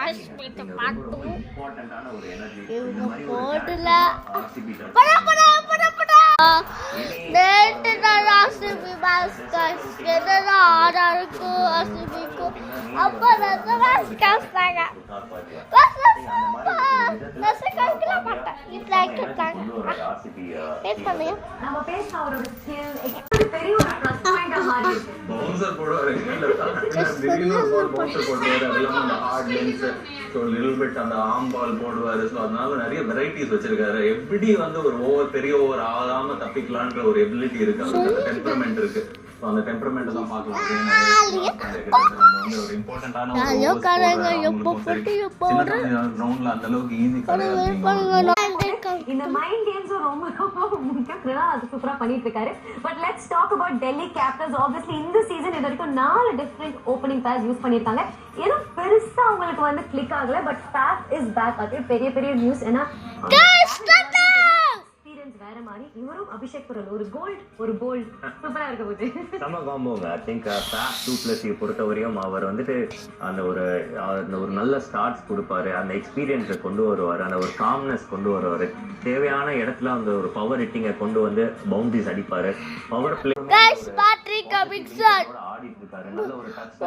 காஷ்மீர் பாட்டு இவங்க போடல நேற்று நான் ஆர்சிபி மேட்ச் என்னன்னா ஆறாருக்கு ஆர்சிபிக்கு அப்போ ரெண்டு மேட்ச் காசுட்டாங்க ரசிகர்களாக மாட்டேன் வீட்டில் கேட்டாங்க பேஸ் பண்ணுங்க நம்ம பேச ஒரு பெரிய ஒரு ப்ளஸ் பாயிண்ட் மாறி பவுன்சர் போடுவாரு திடீர்னு பால் பவுன்சர் போடுவாரு அதெல்லாம் அந்த hard length so little bit அந்த ஆம் பால் போடுவாரு ஸோ அதனால நிறைய வெரைட்டிஸ் வச்சிருக்காரு எப்படி வந்து ஒரு ஓவர் பெரிய ஓவர் ஆகாம தப்பிக்கலான்ற ஒரு எபிலிட்டி இருக்கு அந்த டெம்பரமெண்ட் இருக்கு ஸோ அந்த டெம்பரமெண்ட் தான் பார்க்கலாம் ஒரு இம்பார்ட்டன்டான கிரவுண்ட்ல அந்த அளவுக்கு ஈஸி கிடையாது இந்த மைண்ட் கேம்ஸ் ரொம்ப முக்கியம் அது சூப்பரா பண்ணிட்டு இருக்காரு but let's talk about Delhi Capitals obviously இந்த சீசன் இது வரைக்கும் 4 டிஃபரெண்ட் ஓப்பனிங் பேர்ஸ் யூஸ் பண்ணிருக்காங்க ஏதோ பெருசா உங்களுக்கு வந்து கிளிக் ஆகல பட் பேக் இஸ் பேக் அது பெரிய பெரிய நியூஸ் ஏன்னா வேற மாதிரி இவரும் அபிஷேக் குரல் ஒரு கோல்ட் ஒரு போல்ட் சூப்பரா இருக்க போகுது சம காம்போங்க ஐ திங்க் பேக் 2+E பொறுத்தவரையும் அவர் வந்துட்டு அந்த ஒரு நல்ல ஸ்டார்ட்ஸ் கொடுப்பாரு அந்த எக்ஸ்பீரியன்ஸை கொண்டு வருவார் அந்த ஒரு காம்னஸ் கொண்டு வருவார் தேவையான இடத்துல அந்த ஒரு பவர் ஹிட்டிங்கை கொண்டு வந்து பவுண்டரிஸ் அடிப்பாரு பவர் பிளே ஆடிட்டு இருக்காரு நல்ல ஒரு டச்